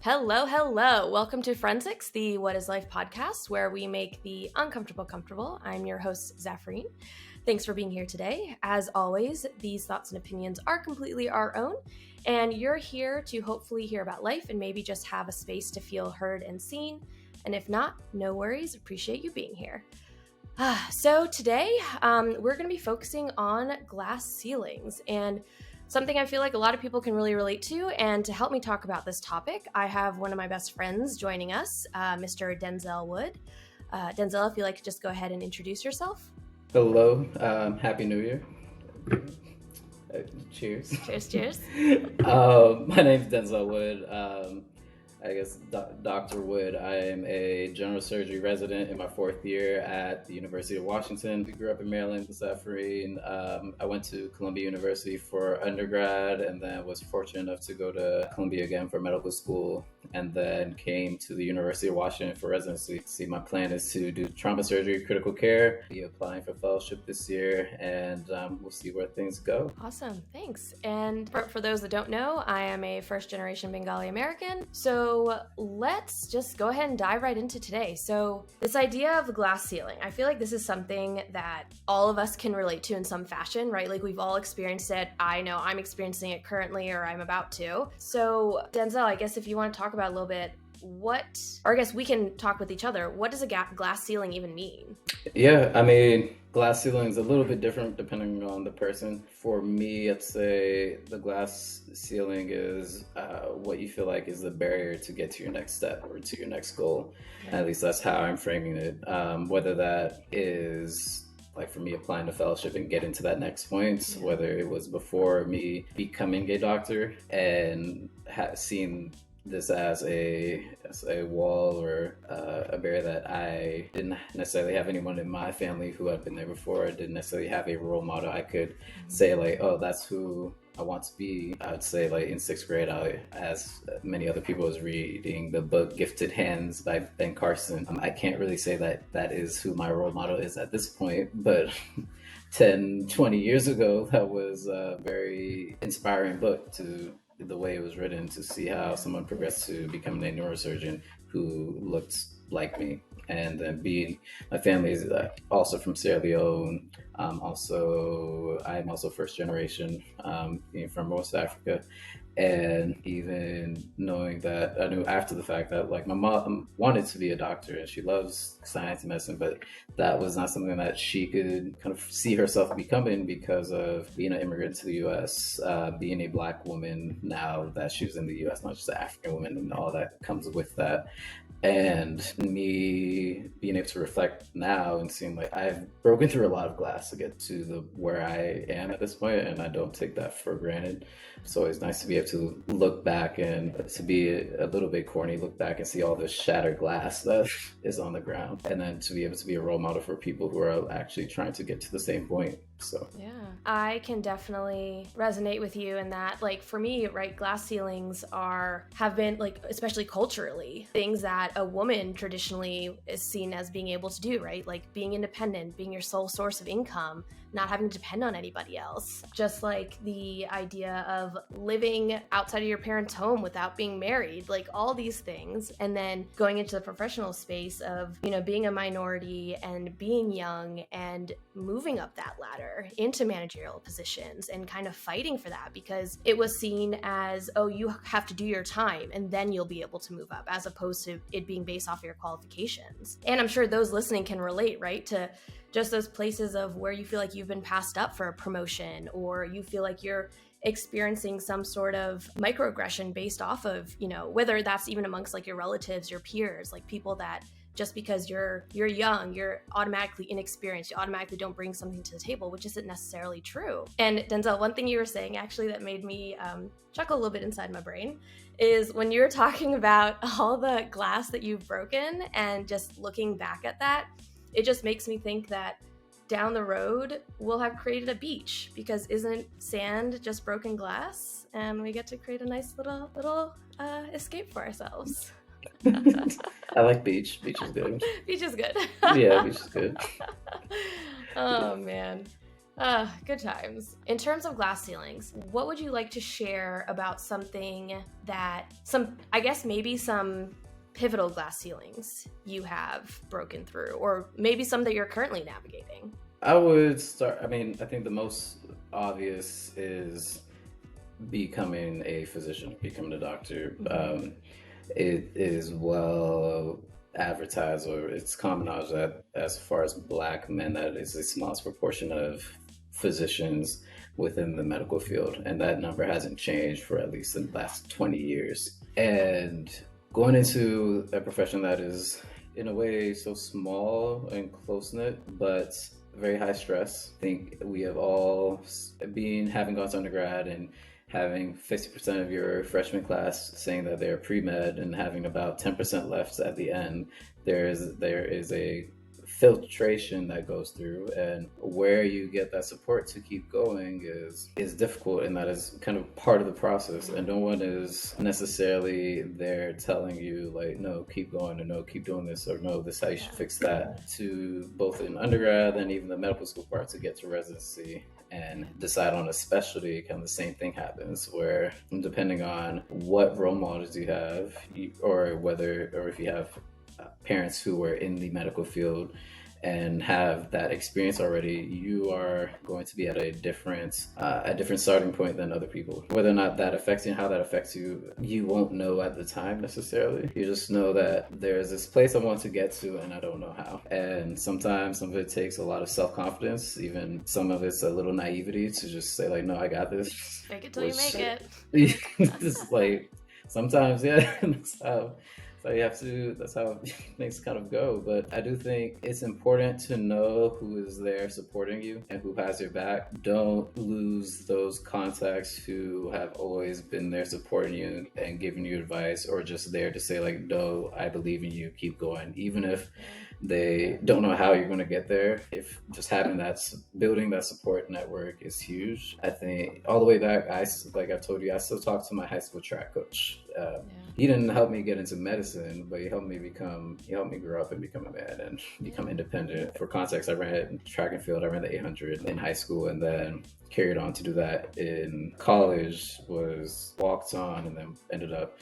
Hello, hello. Welcome to Foreignsics, the What is Life podcast, where we make the uncomfortable comfortable. I'm your host, Zafreen. Thanks for being here today. As always, these thoughts and opinions are completely our own, and you're here to hopefully hear about life and maybe just have a space to feel heard and seen. And if not, no worries. Appreciate you being here. So today, we're going to be focusing on glass ceilings and something I feel like a lot of people can really relate to. And to help me talk about this topic, I have one of my best friends joining us, Mr. Denzel Woode. Denzel, if you'd like to just go ahead and introduce yourself. Hello, Happy New Year. Cheers. Cheers. My name is Denzel Woode. I guess Dr. Woode. I am a general surgery resident in my fourth year at the University of Washington. I grew up in Maryland, Zafreen. I went to Columbia University for undergrad and then was fortunate enough to go to Columbia again for medical school and then came to the University of Washington for residency. See, my plan is to do trauma surgery, critical care, be applying for fellowship this year, and we'll see where things go. Awesome, thanks. And for those that don't know, I am a first-generation Bengali American. So let's just go ahead and dive right into today. So this idea of the glass ceiling, I feel like this is something that all of us can relate to in some fashion, right? Like we've all experienced it. I know I'm experiencing it currently, or I'm about to. So Denzel, I guess if you want to talk about a little bit, I guess we can talk with each other. What does a glass ceiling even mean? Yeah, I mean, glass ceiling is a little bit different depending on the person. For me, I'd say the glass ceiling is what you feel like is the barrier to get to your next step or to your next goal. Okay. At least that's how I'm framing it. Whether that is like for me applying to fellowship and getting to that next point, whether it was before me becoming a doctor and seeing this as a wall or a barrier that I didn't necessarily have anyone in my family who had been there before. I didn't necessarily have a role model. I could say like, oh, that's who I want to be. I would say like in sixth grade, as many other people, was reading the book Gifted Hands by Ben Carson. I can't really say that is who my role model is at this point, but 10, 20 years ago, that was a very inspiring book to the way it was written, to see how someone progressed to becoming a neurosurgeon who looked like me. And then my family is also from Sierra Leone. I'm also first generation, being from West Africa. And even knowing that, I knew after the fact that like my mom wanted to be a doctor and she loves science and medicine, but that was not something that she could kind of see herself becoming because of being an immigrant to the U.S., being a Black woman now that she was in the U.S., not just an African woman and all that comes with that. And me being able to reflect now and seeing like I've broken through a lot of glass to get to where I am at this point, and I don't take that for granted. It's always nice to be able to look back and to be a little bit corny, look back and see all this shattered glass that is on the ground, and then to be able to be a role model for people who are actually trying to get to the same point. So yeah, I can definitely resonate with you in that. Like for me, right, glass ceilings have been like, especially culturally, things that a woman traditionally is seen as being able to do, right? Like being independent, being your sole source of income, not having to depend on anybody else. Just like the idea of living outside of your parents' home without being married, like all these things. And then going into the professional space of, being a minority and being young and moving up that ladder into managerial positions and kind of fighting for that because it was seen as, oh, you have to do your time and then you'll be able to move up, as opposed to it being based off your qualifications. And I'm sure those listening can relate, right, to just those places of where you feel like you've been passed up for a promotion, or you feel like you're experiencing some sort of microaggression based off of, whether that's even amongst like your relatives, your peers, like people that just because you're young, you're automatically inexperienced, you automatically don't bring something to the table, which isn't necessarily true. And Denzel, one thing you were saying actually that made me chuckle a little bit inside my brain is when you were talking about all the glass that you've broken, and just looking back at that, it just makes me think that down the road we'll have created a beach, because isn't sand just broken glass? And we get to create a nice little escape for ourselves. I like beach. Beach is good. Beach is good. Yeah, beach is good. Oh man. Good times. In terms of glass ceilings, what would you like to share about something that I guess maybe some pivotal glass ceilings you have broken through, or maybe some that you're currently navigating? I would start, I mean, I think the most obvious is becoming a physician, becoming a doctor. It is well advertised, or it's common knowledge that as far as Black men, that is the smallest proportion of physicians within the medical field, and that number hasn't changed for at least the last 20 years. And going into a profession that is in a way so small and close knit, but very high stress. I think we have all having gone to undergrad and having 50% of your freshman class saying that they're pre-med and having about 10% left at the end. There is a filtration that goes through, and where you get that support to keep going is difficult, and that is kind of part of the process, and no one is necessarily there telling you like, no, keep going, or no, keep doing this, or no, this is how you should fix that, to both in undergrad and even the medical school part to get to residency and decide on a specialty. Kind of the same thing happens, where depending on what role models you have, or if you have parents who were in the medical field and have that experience already, you are going to be at a different starting point than other people. Whether or not that affects you and how that affects you, you won't know at the time necessarily. You just know that there's this place I want to get to and I don't know how. And sometimes some of it takes a lot of self-confidence, even some of it's a little naivety to just say like, no, I got this. Fake it till you make it. Just like sometimes, yeah, that's how things kind of go. But I do think it's important to know who is there supporting you and who has your back. Don't lose those contacts who have always been there supporting you and giving you advice, or just there to say like, no, I believe in you, keep going. Even if they don't know how you're going to get there, if just building that support network is huge. I think all the way back, like I've told you, I still talk to my high school track coach. He didn't help me get into medicine, but he helped me grow up and become a man and become independent. For context, I ran track and field. I ran the 800 in high school, and then carried on to do that in college. Was walked on, and then ended up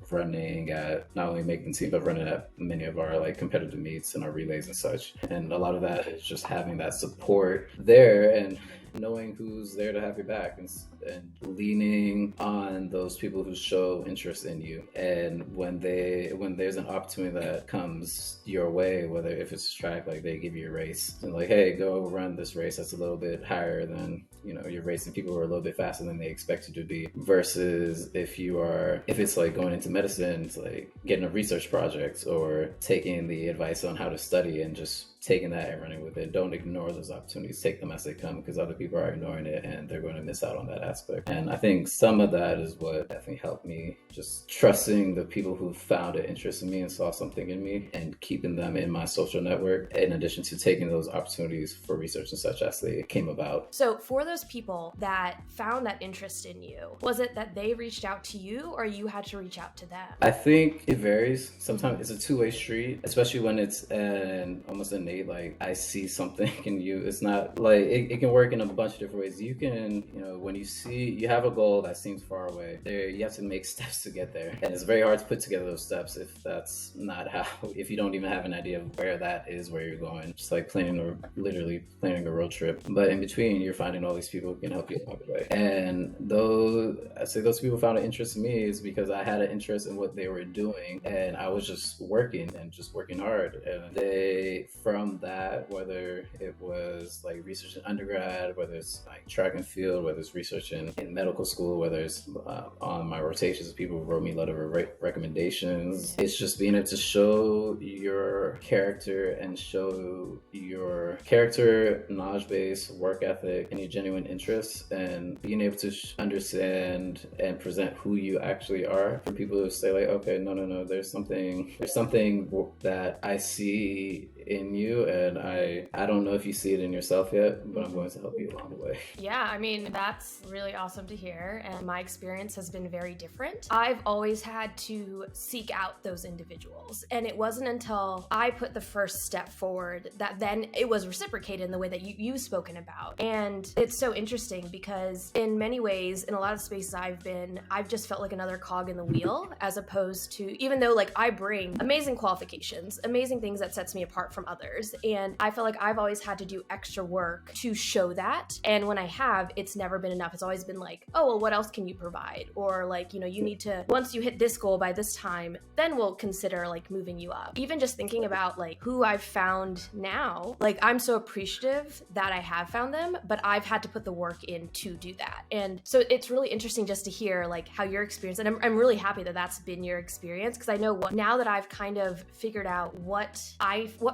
running at, not only making the team, but running at many of our like competitive meets and our relays and such. And a lot of that is just having that support there and knowing who's there to have your back, and leaning on those people who show interest in you. And when there's an opportunity that comes your way, whether if it's track, like they give you a race and like, hey, go run this race that's a little bit higher than, you're racing people who are a little bit faster than they expect you to be, versus if it's like going into medicine, it's like getting a research project or taking the advice on how to study and just taking that and running with it. Don't ignore those opportunities. Take them as they come, because other people are ignoring it and they're going to miss out on that aspect. And I think some of that is what definitely helped me, just trusting the people who found an interest in me and saw something in me and keeping them in my social network, in addition to taking those opportunities for research and such as they came about. So for those people that found that interest in you, was it that they reached out to you or you had to reach out to them? I think it varies. Sometimes it's a two-way street, especially when it's almost innate, like I see something in you. It's not like it can work in a bunch of different ways. You can, when you have a goal that seems far away, you have to make steps to get there, and it's very hard to put together those steps if you don't even have an idea of where that is, where you're going. Just like literally planning a road trip, but in between you're finding all these people who can help you along the way. And I say those people found an interest in me is because I had an interest in what they were doing, and I was just working hard, and from that, whether it was like research in undergrad, whether it's like track and field, whether it's research in medical school, whether it's on my rotations, people wrote me letter of recommendations. It's just being able to show your character and show your character, knowledge base, work ethic, and your genuine interests, and being able to understand and present who you actually are for people who say like, okay, no, there's something that I see in you, and I don't know if you see it in yourself yet, but I'm going to help you along the way. Yeah, I mean, that's really awesome to hear. And my experience has been very different. I've always had to seek out those individuals. And it wasn't until I put the first step forward that then it was reciprocated in the way that you've spoken about. And it's so interesting because in many ways, in a lot of spaces I've been, I've just felt like another cog in the wheel, as opposed to, even though like I bring amazing qualifications, amazing things that sets me apart from others. And I feel like I've always had to do extra work to show that. And when I have, it's never been enough. It's always been like, oh, well, what else can you provide? Or like, you know, you need to, once you hit this goal by this time, then we'll consider like moving you up. Even just thinking about like who I've found now, like I'm so appreciative that I have found them, but I've had to put the work in to do that. And so it's really interesting just to hear like how your experience, and I'm really happy that that's been your experience, because I know now that I've kind of figured out what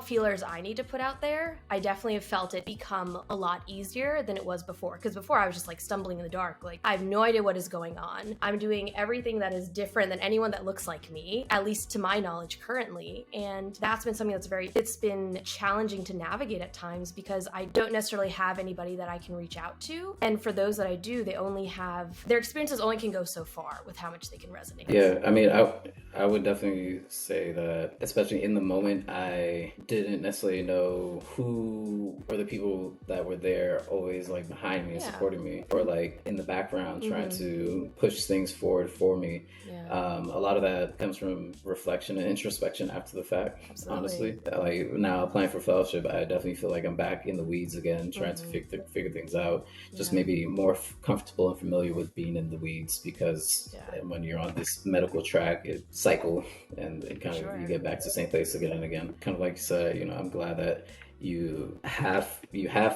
feelers I need to put out there, I definitely have felt it become a lot easier than it was before. Because before I was just like stumbling in the dark. Like I have no idea what is going on. I'm doing everything that is different than anyone that looks like me, at least to my knowledge currently. And that's been something it's been challenging to navigate at times, because I don't necessarily have anybody that I can reach out to. And for those that I do, their experiences only can go so far with how much they can resonate. Yeah, I mean, I would definitely say that, especially in the moment, I didn't necessarily know who were the people that were there always like behind me and supporting me, or like in the background trying to push things forward for me. A lot of that comes from reflection and introspection after the fact. Absolutely. Honestly, like now applying for fellowship, I definitely feel like I'm back in the weeds again, trying to figure things out. Just maybe more comfortable and familiar with being in the weeds, because when you're on this medical track, it cycle and it kind of you get back to the same place again and again. Kind of like you said, you know, I'm glad that you have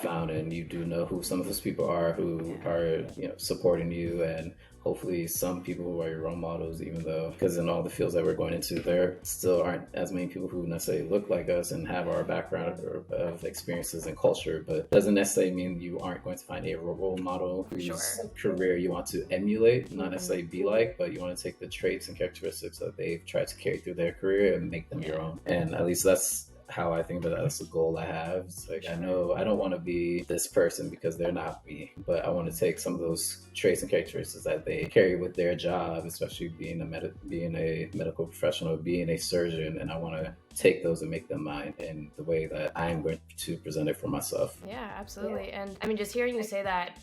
found, and you do know who some of those people are who are, you know, supporting you, and hopefully some people who are your role models, even though, because in all the fields that we're going into, there still aren't as many people who necessarily look like us and have our background of experiences and culture, but doesn't necessarily mean you aren't going to find a role model whose career you want to emulate, not necessarily be like, but you want to take the traits and characteristics that they've tried to carry through their career and make them your own. And at least that's how I think that's the goal I have. It's like, I know I don't want to be this person because they're not me, but I want to take some of those traits and characteristics that they carry with their job, especially being a medical professional, being a surgeon, and I want to take those and make them mine in the way that I'm going to present it for myself. Yeah, absolutely. And I mean, just hearing you say that,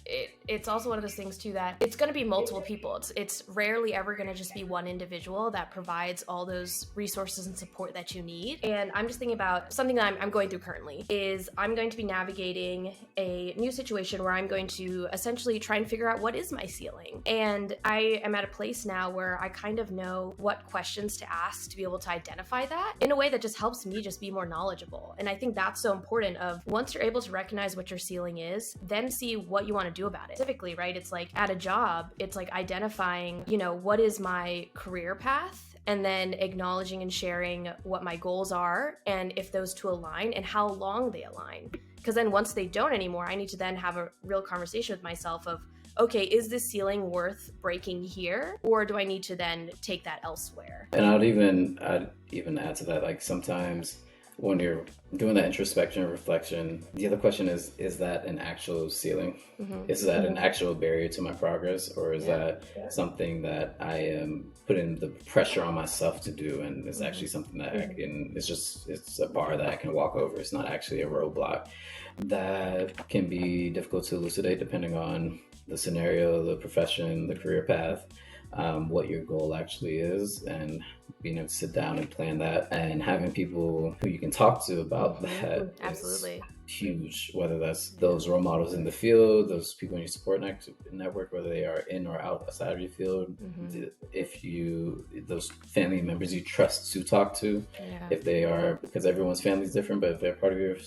it's also one of those things too, that it's going to be multiple people. It's rarely ever going to just be one individual that provides all those resources and support that you need. And I'm just thinking about something that I'm going through currently is I'm going to be navigating a new situation where I'm going to essentially try and figure out what is my ceiling. And I am at a place now where I kind of know what questions to ask to be able to identify that in a way that just helps me just be more knowledgeable. And I think that's so important, of once you're able to recognize what your ceiling is, then see what you want to do about it. Specifically, right? It's like at a job, it's like identifying, you know, what is my career path, and then acknowledging and sharing what my goals are and if those two align and how long they align. Because then once they don't anymore, I need to then have a real conversation with myself of, okay, is this ceiling worth breaking here, or do I need to then take that elsewhere? And I'd even add to that, like sometimes when you're doing that introspection and reflection, the other question is that an actual ceiling? Is that an actual barrier to my progress, or is that something that I am putting the pressure on myself to do, and it's actually something that I can, it's a bar that I can walk over. It's not actually a roadblock. That can be difficult to elucidate depending on the scenario, the profession, the career path, what your goal actually is, and being able to sit down and plan that, and having people who you can talk to about that. Absolutely. Huge, whether that's those role models in the field, those people in your support network, whether they are in or outside of your field, those family members you trust to talk to, if they are, because everyone's family is different, but if they're part of your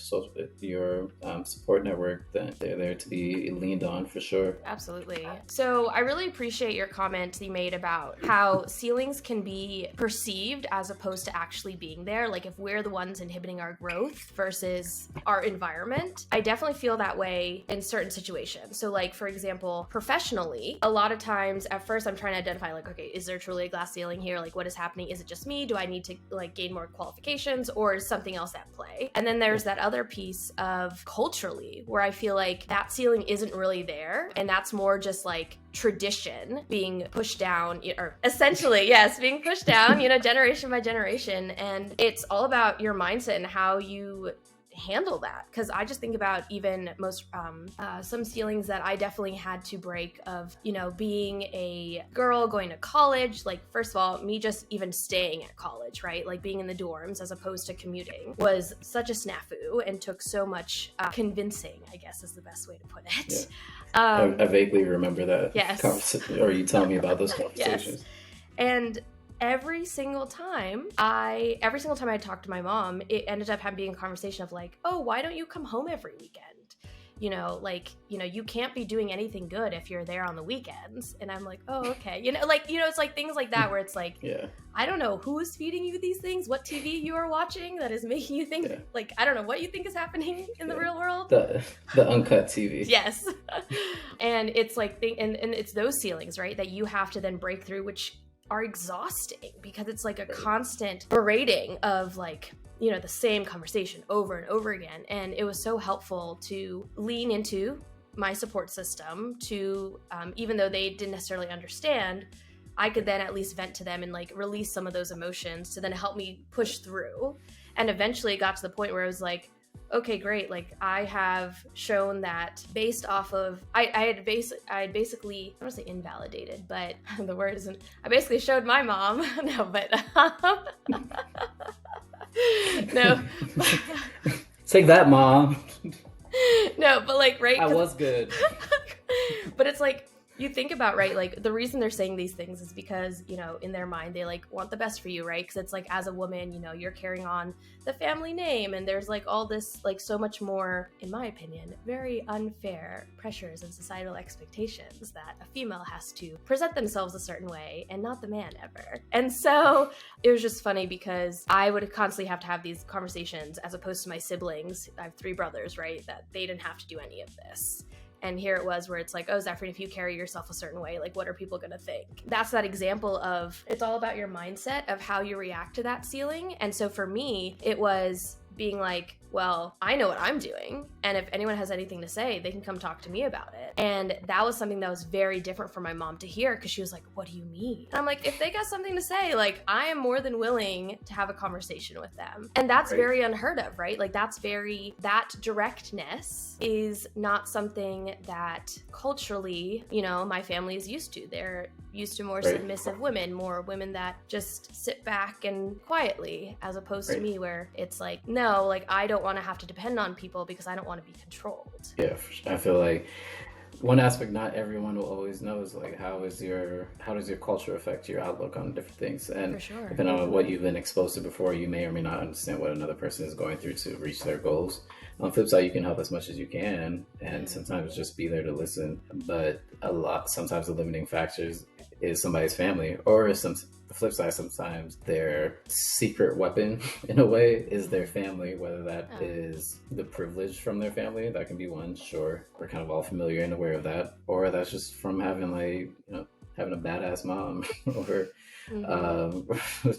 support network, then they're there to be leaned on for sure. Absolutely. So I really appreciate your comment you made about how ceilings can be perceived as opposed to actually being there. Like if we're the ones inhibiting our growth versus our environment. environment. I definitely feel that way in certain situations. So like, for example, professionally, a lot of times at first I'm trying to identify like, okay, is there truly a glass ceiling here? Like, what is happening? Is it just me? Do I need to like gain more qualifications, or is something else at play? And then there's that other piece of culturally where I feel like that ceiling isn't really there. And that's more just like tradition being pushed down, or essentially, yes, being pushed down, generation by generation. And it's all about your mindset and how you handle that. Because I just think about even most some ceilings that I definitely had to break of, being a girl going to college. Like, first of all, me just even staying at college, right? Like being in the dorms as opposed to commuting was such a snafu and took so much convincing, I guess is the best way to put it. Yeah. I vaguely remember that conversation, or you tell me about those conversations. Yes. And every single time I talked to my mom, it ended up being a conversation of like, oh, why don't you come home every weekend? You can't be doing anything good if you're there on the weekends. And I'm like, oh, okay. It's like things like that where it's like, yeah. I don't know who's feeding you these things, what TV you are watching that is making you think, like, I don't know what you think is happening in the real world. The uncut TV. Yes. And it's like, and it's those ceilings, right, that you have to then break through, which are exhausting because it's like a constant berating of like, the same conversation over and over again. And it was so helpful to lean into my support system to, even though they didn't necessarily understand, I could then at least vent to them and like release some of those emotions to then help me push through. And eventually it got to the point where I was like, okay, great. Like I have shown that based off of, I had basically, I don't want to say invalidated, but the word isn't, I basically showed my mom, no, but, no. Take that, Mom. No, but like, right? I was good. But it's like, you think about, right, like the reason they're saying these things is because, in their mind, they like want the best for you, right? Because it's like, as a woman, you're carrying on the family name and there's like all this, like so much more, in my opinion, very unfair pressures and societal expectations that a female has to present themselves a certain way and not the man ever. And so it was just funny because I would constantly have to have these conversations as opposed to my siblings. I have 3 brothers, right? That they didn't have to do any of this. And here it was where it's like, oh, Zafreen, if you carry yourself a certain way, like, what are people going to think? That's that example of, it's all about your mindset of how you react to that ceiling. And so for me, it was being like, well, I know what I'm doing. And if anyone has anything to say, they can come talk to me about it. And that was something that was very different for my mom to hear because she was like, what do you mean? And I'm like, if they got something to say, like, I am more than willing to have a conversation with them. And that's very unheard of, right? Like that directness is not something that culturally, my family is used to. They're used to more submissive women, more women that just sit back and quietly, as opposed to me where it's like, no, like I don't want to have to depend on people because I don't want to be controlled. Yeah, I feel like one aspect not everyone will always know is like how does your culture affect your outlook on different things, and depending on what you've been exposed to before, you may or may not understand what another person is going through to reach their goals. On the flip side, you can help as much as you can, and sometimes just be there to listen. But sometimes the limiting factors is somebody's family, or the flip side, sometimes their secret weapon in a way is their family, whether that is the privilege from their family. That can be one, sure. We're kind of all familiar and aware of that. Or that's just from having having a badass mom or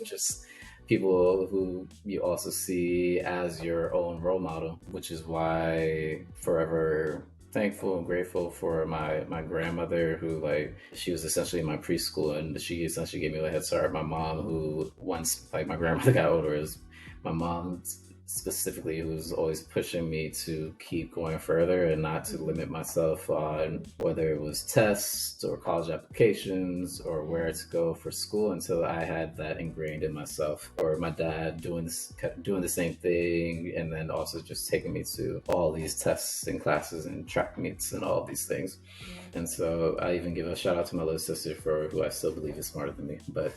just people who you also see as your own role model, which is why forever thankful and grateful for my grandmother, who she was essentially my preschool, and she essentially gave me a head start. My mom, who once my grandmother got older, is my mom specifically, who was always pushing me to keep going further and not to limit myself on whether it was tests or college applications or where to go for school until I had that ingrained in myself. Or my dad doing the same thing, and then also just taking me to all these tests and classes and track meets and all these things. Yeah. And so I even give a shout out to my little sister, for who I still believe is smarter than me. But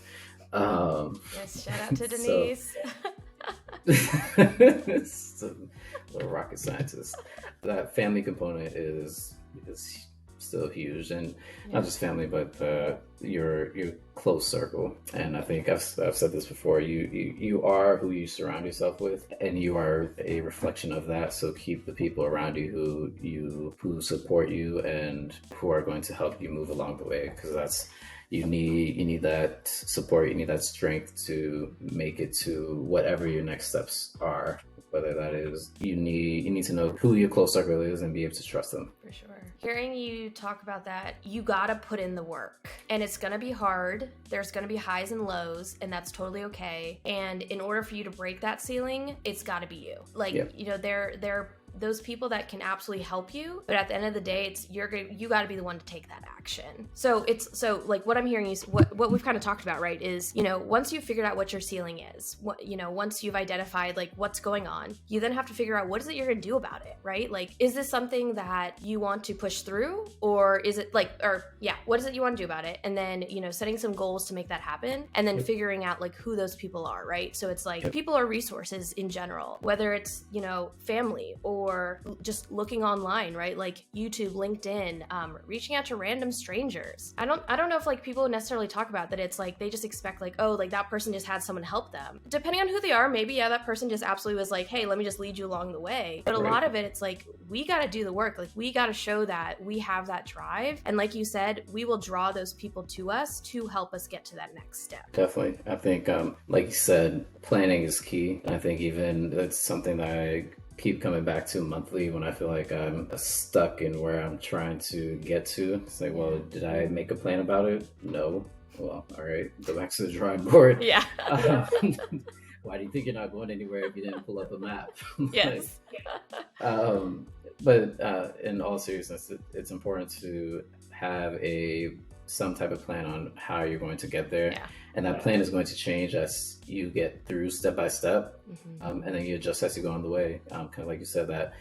yes, shout out to Denise. It's a little rocket scientist. That family component is still huge, and not just family, but your close circle. And I think I've said this before. You are who you surround yourself with, and you are a reflection of that. So keep the people around you who support you and who are going to help you move along the way, because that's you need that support, you need that strength to make it to whatever your next steps are. Whether that is you need to know who your close circle is and be able to trust them. For sure. Hearing you talk about that, you gotta put in the work, and it's gonna be hard. There's gonna be highs and lows, and that's totally okay. And in order for you to break that ceiling, it's gotta be you. Like, you know, they're those people that can absolutely help you, but at the end of the day, it's you got to be the one to take that action. So like what I'm hearing is what we've kind of talked about, right? Is, you know, once you've figured out what your ceiling is, once you've identified like what's going on, you then have to figure out what is it you're gonna do about it, right? Like, is this something that you want to push through, or is it what is it you want to do about it? And then, you know, setting some goals to make that happen, and then figuring out like who those people are, right? So it's like people are resources in general, whether it's, you know, family or just looking online, right? Like YouTube, LinkedIn, reaching out to random strangers. I don't know if like people necessarily talk about that. It's like they just expect like, oh, like that person just had someone help them. Depending on who they are, maybe that person just absolutely was like, hey, let me just lead you along the way. But a lot of it, it's like we got to do the work. Like we got to show that we have that drive, and like you said, we will draw those people to us to help us get to that next step. Definitely. I think like you said, planning is key. I think even that's something that I keep coming back to monthly when I feel like I'm stuck in where I'm trying to get to. It's like, well, did I make a plan about it? No. Well, all right, go back to the drawing board. Yeah. Why do you think you're not going anywhere if you didn't pull up a map? Yes. But in all seriousness, it's important to have some type of plan on how you're going to get there. Yeah. And that plan is going to change as you get through step by step. And then you adjust as you go on the way. Kind of like you said, that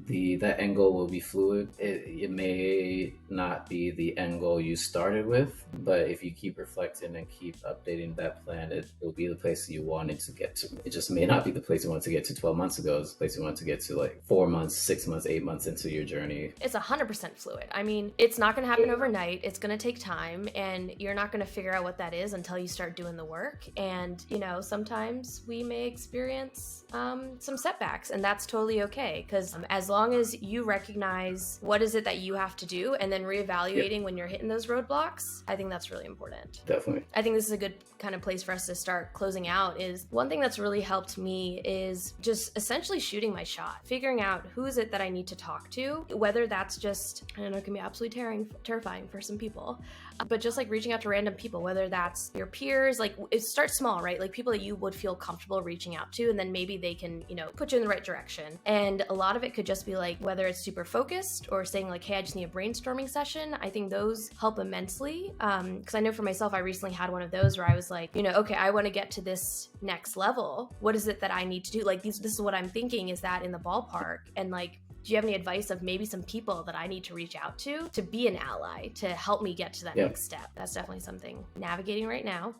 that end goal will be fluid. It may not be the end goal you started with, but if you keep reflecting and keep updating that plan, it will be the place you wanted to get to. It just may not be the place you want to get to 12 months ago. It's the place you want to get to like 4 months, 6 months, 8 months into your journey. It's 100% fluid. I mean, it's not going to happen overnight. It's going to take time, and you're not going to figure out what that is until you start doing the work. And, you know, sometimes we may experience some setbacks, and that's totally okay, because as long as you recognize what is it that you have to do and then reevaluating when you're hitting those roadblocks, I think that's really important. Definitely. I think this is a good kind of place for us to start closing out. Is one thing that's really helped me is just essentially shooting my shot, figuring out who is it that I need to talk to, whether that's just, I don't know, it can be absolutely terrifying for some people, but just like reaching out to random people, whether that's your peers, like it starts small, right? Like people that you would feel comfortable reaching out to, and then maybe they can, you know, put you in the right direction. And a lot of it could just be like, whether it's super focused or saying like, hey, I just need a brainstorming session. I think those help immensely. Because I know for myself, I recently had one of those where I was like, you know, okay, I want to get to this next level. What is it that I need to do? Like this is what I'm thinking. Is that in the ballpark? And like, do you have any advice of maybe some people that I need to reach out to be an ally to help me get to that next step? That's definitely something navigating right now.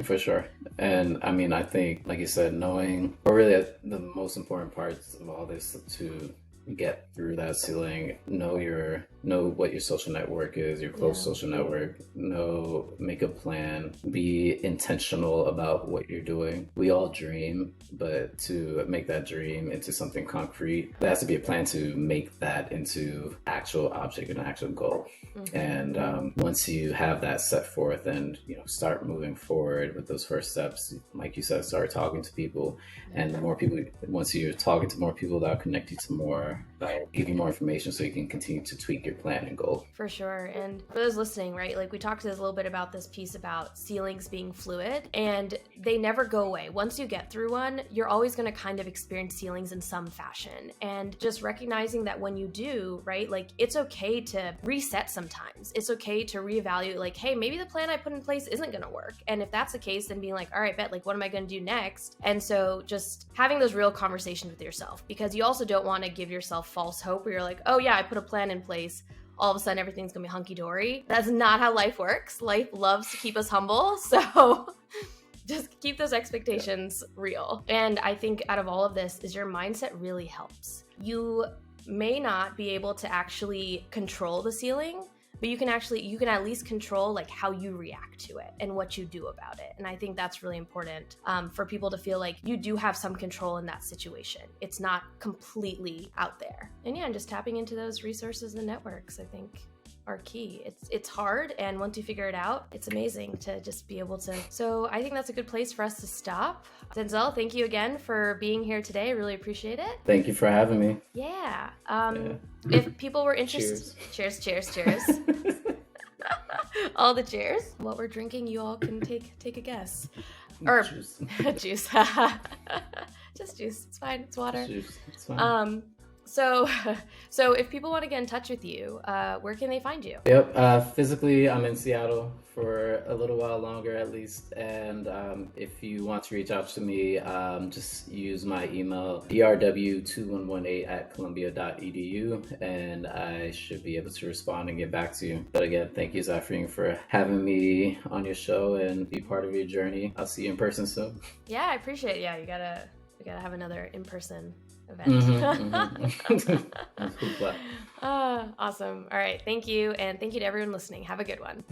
For sure. And I mean, I think, like you said, knowing, or really the most important parts of all this to get through that ceiling, know what your social network is, your close social network, make a plan, be intentional about what you're doing. We all dream, but to make that dream into something concrete, there has to be a plan to make that into actual object and actual goal. And once you have that set forth and, you know, start moving forward with those first steps, like you said, start talking to people. And the more people, once you're talking to more people, that'll connect you to more, that'll give you more information so you can continue to tweak your plan and goal. For sure. And for those listening, right, like we talked a little bit about this piece about ceilings being fluid, and they never go away. Once you get through one, you're always going to kind of experience ceilings in some fashion. And just recognizing that when you do, right, like it's okay to reset sometimes. It's okay to reevaluate, like, hey, maybe the plan I put in place isn't going to work. And if that's the case, then being like, all right, bet, like, what am I going to do next? And so just having those real conversations with yourself, because you also don't want to give yourself false hope where you're like, oh yeah, I put a plan in place, all of a sudden everything's gonna be hunky-dory. That's not how life works. Life loves to keep us humble, so just keep those expectations real. And I think out of all of this is your mindset really helps. You may not be able to actually control the ceiling, but you can at least control like how you react to it and what you do about it. And I think that's really important for people to feel like you do have some control in that situation. It's not completely out there. And yeah, and just tapping into those resources and networks, I think, are key. It's hard, and once you figure it out, it's amazing to just be able to. So I think that's a good place for us to stop. Denzel, thank you again for being here today. I really appreciate it. Thank you for having me. Yeah. If people were interested, cheers. All the cheers. What we're drinking, you all can take a guess. Or juice. Juice. Just juice. It's fine. It's water. Juice. It's fine. So if people want to get in touch with you, where can they find you? Yep. Physically, I'm in Seattle for a little while longer at least. And if you want to reach out to me, just use my email, erw2118@columbia.edu, and I should be able to respond and get back to you. But again, thank you, Zafreen, for having me on your show and be part of your journey. I'll see you in person soon. Yeah, I appreciate it. Yeah, we gotta have another in-person event. Awesome. All right. Thank you. And thank you to everyone listening. Have a good one.